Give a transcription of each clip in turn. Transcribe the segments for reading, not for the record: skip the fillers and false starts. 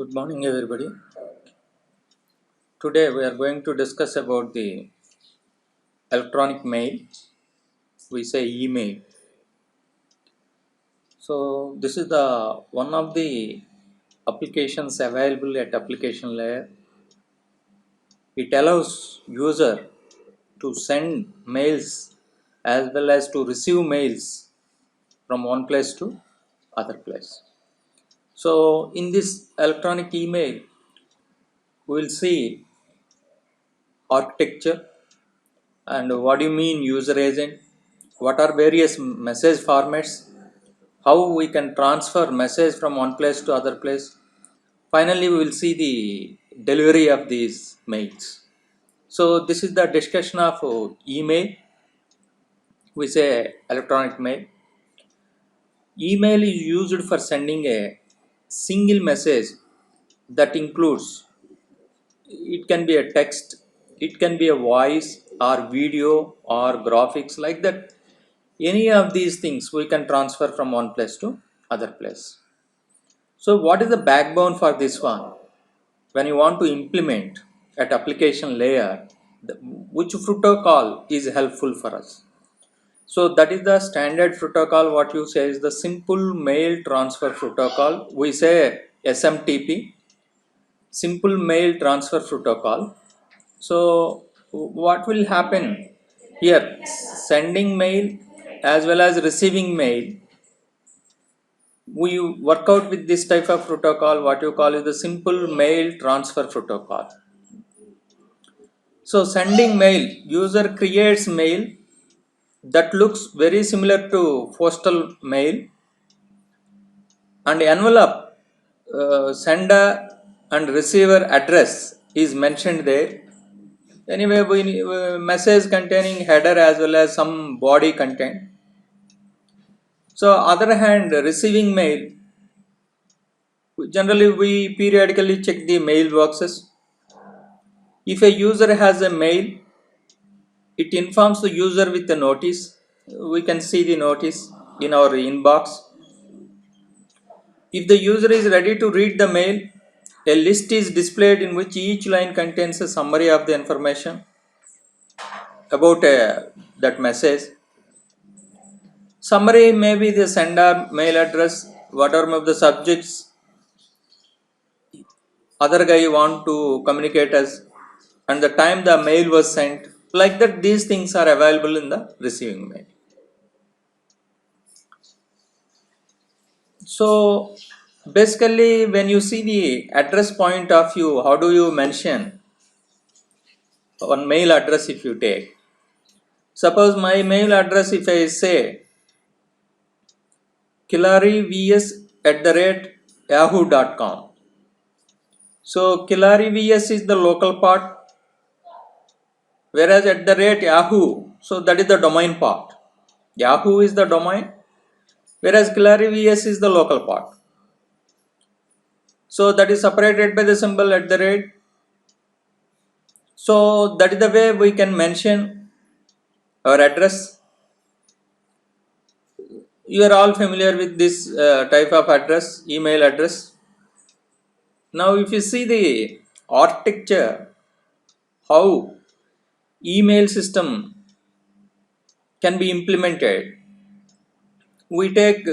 Good morning, everybody. Today we are going to discuss about the electronic mail. We say email. So this is the one of the applications available at application layer. It allows user to send mails as well as to receive mails from one place to other place. So in this electronic email, we will see architecture and what do you mean user agent, what are various message formats, how we can transfer message from one place to other place. Finally we will see the delivery of these mails. So this is the discussion of email. We say electronic mail. Email is used for sending a single message that includes, it can be a text, it can be a voice or video or graphics, like that. Any of these things we can transfer from one place to other place. So what is the backbone for this one? When you want to implement at application layer, which protocol is helpful for us? So that is the standard protocol. What you say is the simple mail transfer protocol. We say SMTP, simple mail transfer protocol. So what will happen here? Sending mail as well as receiving mail, we work out with this type of protocol. What you call is the simple mail transfer protocol. So sending mail, user creates mail that looks very similar to postal mail, and envelope, sender and receiver address is mentioned there. Anyway, we message containing header as well as some body content. So other hand, receiving mail, generally we periodically check the mailboxes. If a user has a mail, it informs the user with a notice. We can see the notice in our inbox. If the user is ready to read the mail, a list is displayed in which each line contains a summary of the information about that message. Summary may be the sender, mail address, whatever of the subjects other guy want to communicate us, and the time the mail was sent. Like that, these things are available in the receiving mail. So basically, when you see the address point of view, how do you mention one mail address? If you take, suppose my mail address, if I say killarivs@yahoo.com. So killarivs is the local part, whereas @Yahoo, so that is the domain part. Yahoo is the domain, whereas killarivs is the local part. So that is separated by the symbol @. So that is the way we can mention our address. You are all familiar with this type of address, email address. Now if you see the architecture, how email system can be implemented, we take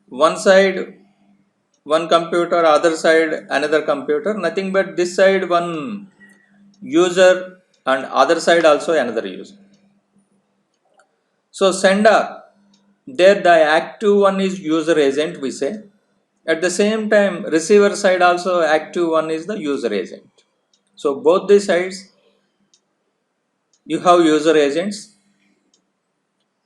one side one computer, other side another computer, nothing but this side one user and other side also another user. So sender, there the active one is user agent, we say. At the same time, receiver side also active one is the user agent. So both the sides you have user agents.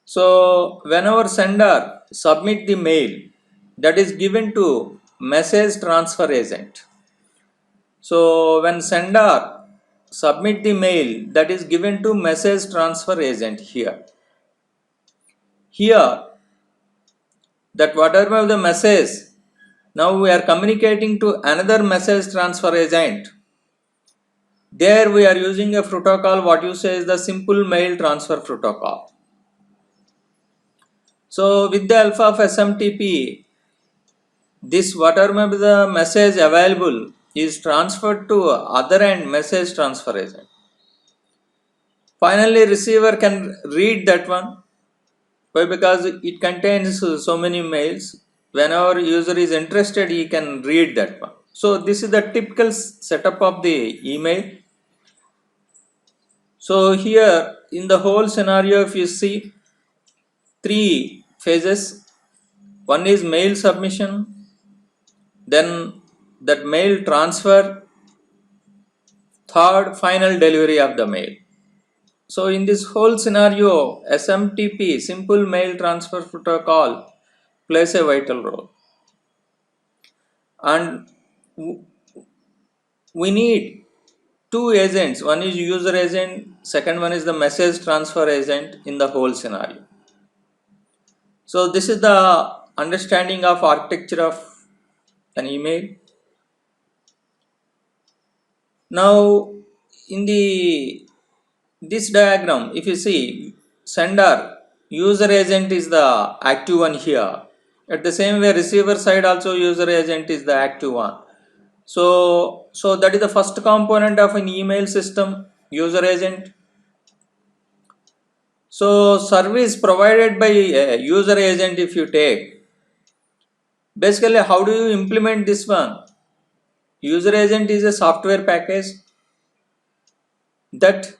So whenever sender submit the mail, that is given to message transfer agent. So when sender submit the mail, that is given to message transfer agent here. Here, that whatever the message, now we are communicating to another message transfer agent. There we are using a protocol, what you say is the simple mail transfer protocol. So with the help of SMTP, this whatever may be the message available is transferred to other end message transfer agent. Finally, receiver can read that one. Why? Because it contains so many mails. Whenever user is interested, he can read that one. So this is the typical setup of the email. So here in the whole scenario, if you see three phases, one is mail submission, then that mail transfer, third final delivery of the mail. So in this whole scenario, SMTP, simple mail transfer protocol, plays a vital role. And we need two agents. One is user agent, second one is the message transfer agent in the whole scenario. So this is the understanding of architecture of an email. Now in this diagram, if you see, sender user agent is the active one here. At the same way, receiver side also user agent is the active one. So that is the first component of an email system, user agent. So service provided by a user agent, if you take, basically how do you implement this one? User agent is a software package that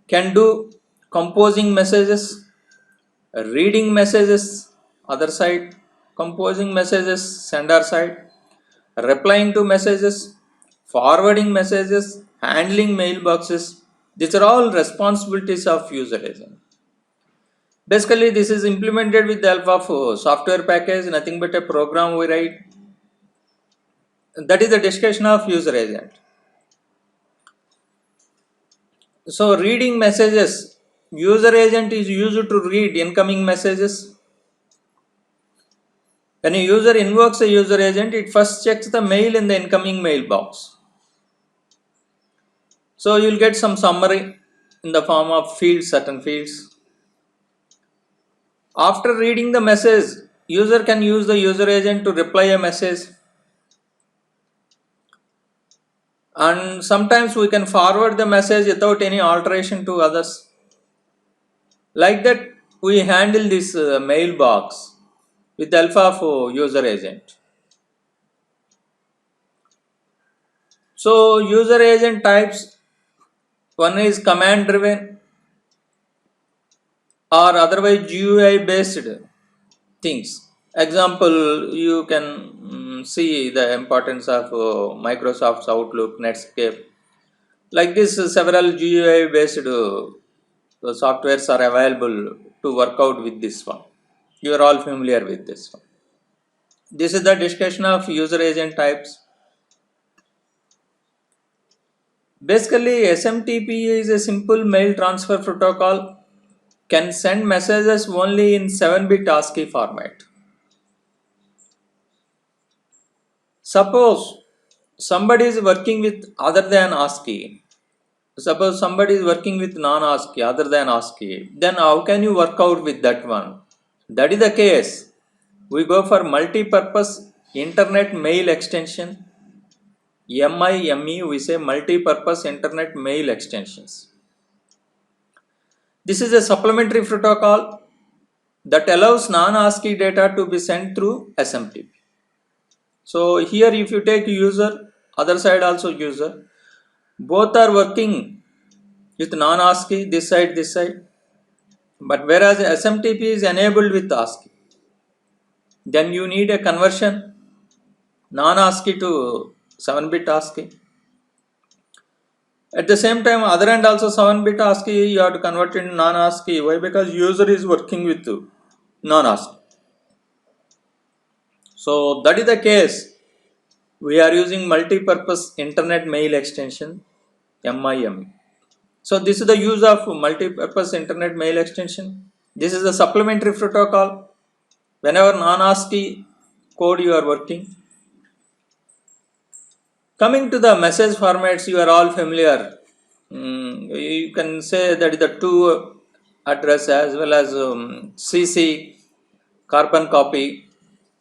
can do composing messages, reading messages other side, composing messages sender side, replying to messages, forwarding messages, handling mailboxes. These are all responsibilities of user agent. Basically, this is implemented with the help of software package, nothing but a program we write. That is the discussion of user agent. So reading messages, user agent is used to read incoming messages. When a user invokes a user agent, it first checks the mail in the incoming mailbox. So you'll get some summary in the form of fields, certain fields. After reading the message, user can use the user agent to reply a message. And sometimes we can forward the message without any alteration to others. Like that, we handle this mailbox with the help of user agent. So user agent types, one is command driven or otherwise GUI based things. Example, you can see the importance of Microsoft's Outlook, Netscape. Like this, several GUI based softwares are available to work out with this one. You are all familiar with this one. This is the discussion of user agent types. Basically, SMTP is a simple mail transfer protocol, can send messages only in 7-bit ASCII format. Suppose somebody is working with other than ASCII. Suppose somebody is working with non-ASCII, other than ASCII. Then how can you work out with that one? That is the case. We go for multi-purpose internet mail extension. MIME, we say multi-purpose internet mail extensions. This is a supplementary protocol that allows non-ASCII data to be sent through SMTP. So here if you take user, other side also user, both are working with non-ASCII, this side. But whereas SMTP is enabled with ASCII, then you need a conversion non-ASCII to 7-bit ASCII. At the same time, other end also 7-bit ASCII, you have to convert it into non-ASCII. Why? Because user is working with non-ASCII. So that is the case. We are using multi-purpose internet mail extension, MIME. So this is the use of multi-purpose internet mail extension. This is a supplementary protocol. Whenever non-ASCII code you are working. Coming to the message formats, you are all familiar. You can say that is the to address as well as CC, carbon copy.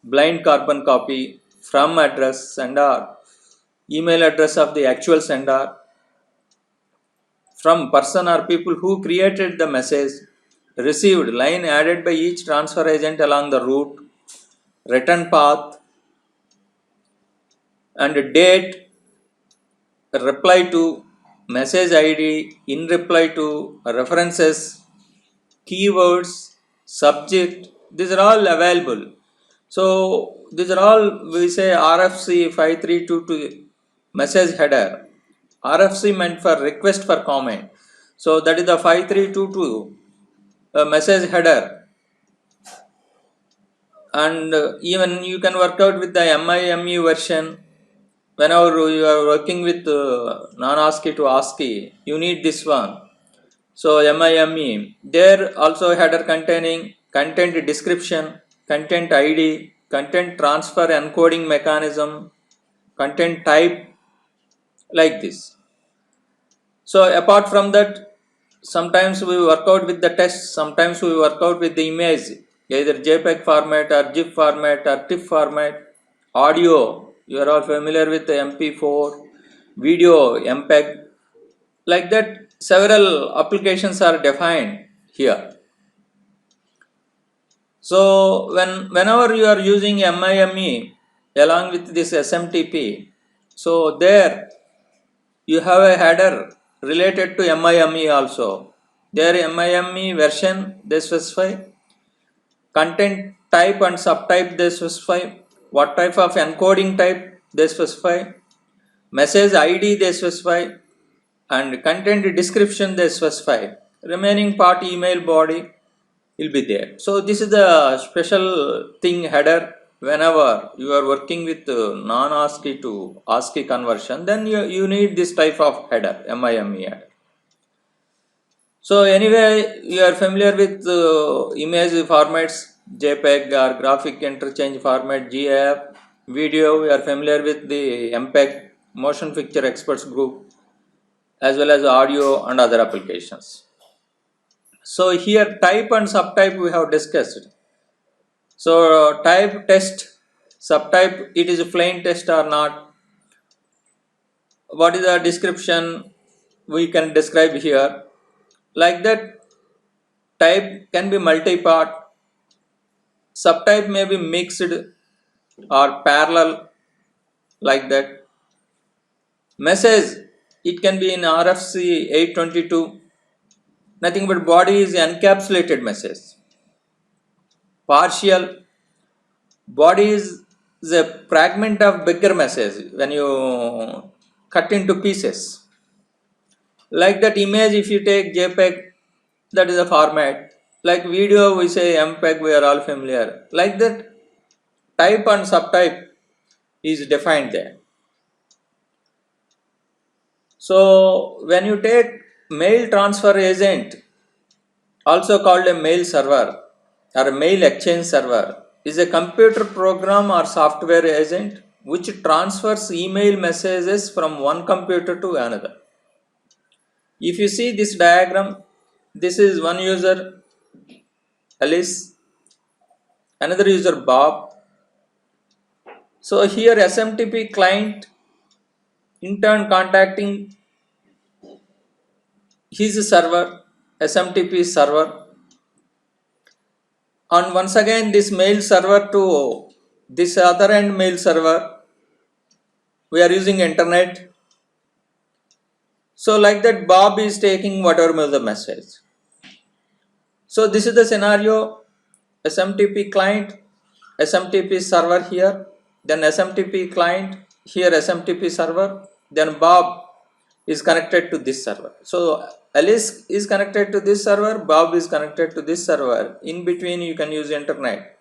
blind carbon copy from address sender, email address of the actual sender, from person or people who created the message, received line added by each transfer agent along the route, return path, and date, reply to, message ID, in reply to, references, keywords, subject, these are all available. So these are all we say RFC 5322 message header. RFC meant for request for comment. So that is the 5322 message header, and even you can work out with the MIME version. Whenever you are working with non-ASCII to ASCII, you need this one. So MIME, there also header containing content description, content ID, content transfer encoding mechanism, content type, like this. So apart from that, sometimes we work out with the text, sometimes we work out with the image, either JPEG format or GIF format or TIFF format. Audio, you are all familiar with the MP4, video, MPEG, like that several applications are defined here. So whenever you are using MIME along with this SMTP, so there you have a header related to MIME also. There MIME version they specify, content type and subtype they specify, what type of encoding type they specify, message ID they specify, and content description they specify. Remaining part email body will be there. So this is the special thing header. Whenever you are working with non-ASCII to ASCII conversion, then you need this type of header, MIME header. So anyway, you are familiar with image formats, JPEG or graphic interchange format, GIF. Video, you are familiar with the MPEG, Motion Picture Experts Group, as well as audio and other applications. So here type and subtype we have discussed. So type test, subtype, it is a plain text or not. What is the description we can describe here? Like that, type can be multi-part, subtype may be mixed or parallel, like that. Message, it can be in RFC 822, nothing but body is encapsulated message. Partial, body is a fragment of bigger message when you cut into pieces. Like that image, if you take JPEG, that is a format. Like video, we say MPEG, we are all familiar. Like that, type and subtype is defined there. So when you take mail transfer agent, also called a mail server or a mail exchange server, is a computer program or software agent which transfers email messages from one computer to another. If you see this diagram, this is one user, Alice, another user, Bob. So here SMTP client in turn contacting his server, SMTP server, and once again this mail server to this other end mail server. We are using internet. So like that, Bob is taking whatever the message. So this is the scenario: SMTP client, SMTP server here, then SMTP client, here SMTP server, then Bob is connected to this server. So Alice is connected to this server, Bob is connected to this server. In between you can use internet.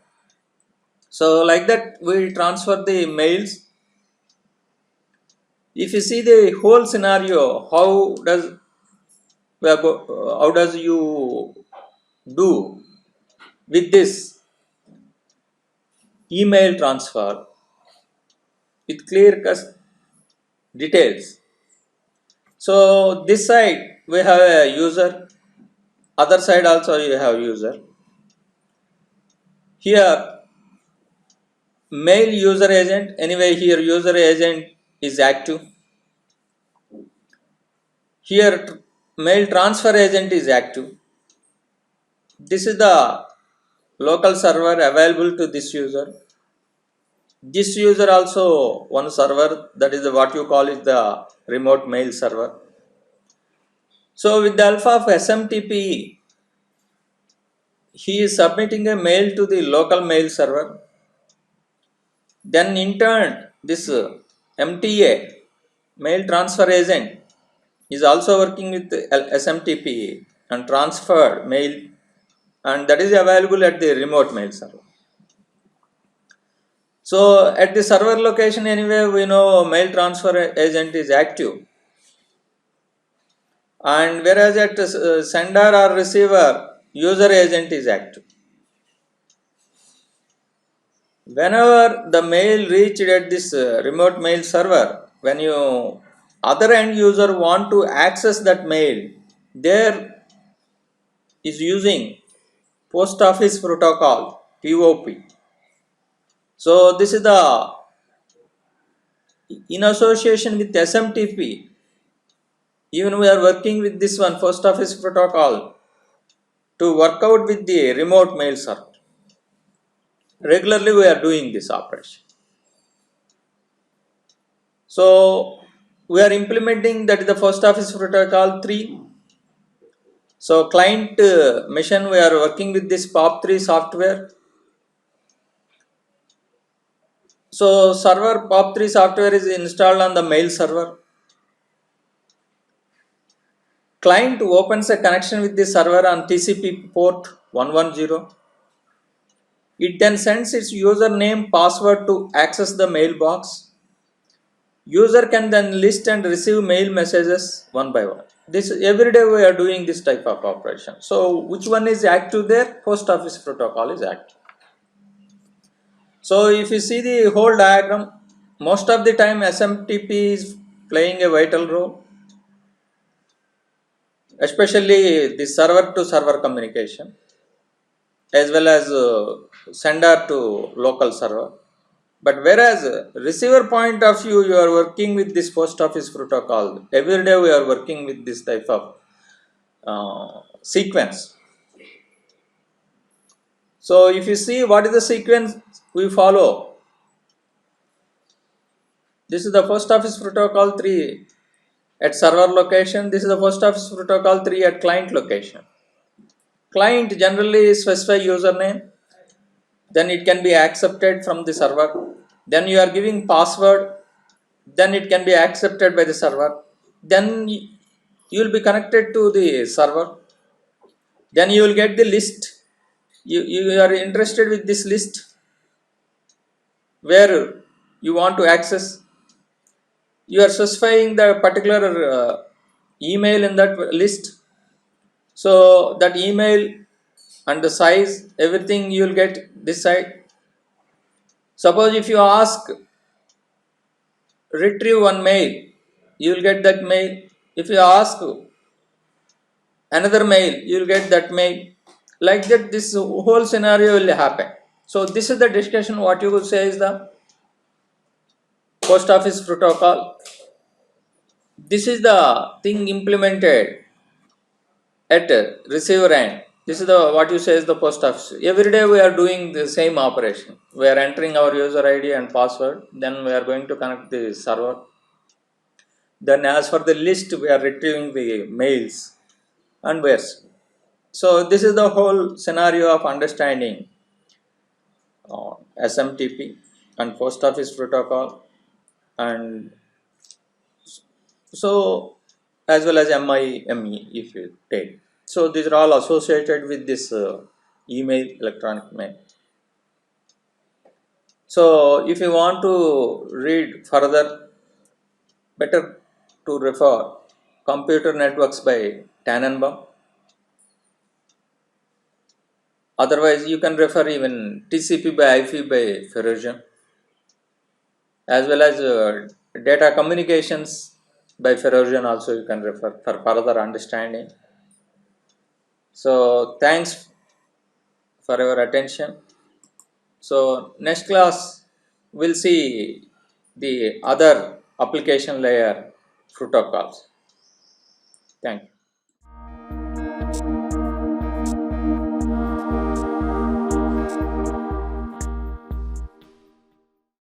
So like that we transfer the mails. If you see the whole scenario, how does you do with this email transfer with clear cut details. So this side we have a user, other side also you have user. Here mail user agent. Anyway, here user agent is active. Here mail transfer agent is active. This is the local server available to this user. This user also one server, that is what you call is the remote mail server. So with the alpha of SMTP, he is submitting a mail to the local mail server. Then in turn, this MTA, mail transfer agent, is also working with SMTP and transfer mail, and that is available at the remote mail server. So at the server location anyway, we know mail transfer agent is active, and whereas at sender or receiver, user agent is active. Whenever the mail reached at this remote mail server, when you other end user want to access that mail, there is using post office protocol, POP. So this is the in association with SMTP. Even we are working with this one post office protocol to work out with the remote mail server. Regularly we are doing this operation. So we are implementing that is the post office protocol 3. So client mission, we are working with this POP3 software. So server POP3 software is installed on the mail server. Client opens a connection with the server on TCP port 110. It then sends its username password to access the mailbox. User can then list and receive mail messages one by one. This every day we are doing this type of operation. So which one is active there? Post office protocol is active. So if you see the whole diagram, most of the time SMTP is playing a vital role, especially the server to server communication, as well as sender to local server. But whereas receiver point of view, you are working with this post office protocol. Every day we are working with this type of sequence. So if you see what is the sequence we follow, this is the post office protocol 3 at server location. This is the post office protocol 3 at client location. Client generally specify username, then it can be accepted from the server. Then you are giving password, then it can be accepted by the server. Then you will be connected to the server. Then you will get the list. You are interested with this list where you want to access. You are specifying the particular email in that list. So that email and the size, everything you will get this side. Suppose if you ask retrieve one mail, you will get that mail. If you ask another mail, you will get that mail. Like that, this whole scenario will happen. So this is the discussion. What you would say is the post office protocol. This is the thing implemented at receiver end. This is the what you say is the post office. Every day we are doing the same operation. We are entering our user ID and password. Then we are going to connect the server. Then as for the list, we are retrieving the mails and where's. So this is the whole scenario of understanding SMTP and post office protocol, and so as well as MIME if you take. So these are all associated with this email, electronic mail. So if you want to read further, better to refer Computer Networks by Tannenbaum. Otherwise, you can refer even TCP by IP by Ferozian, as well as data communications by Ferozian also you can refer for further understanding. So thanks for your attention. So next class we'll see the other application layer protocols. Thank you.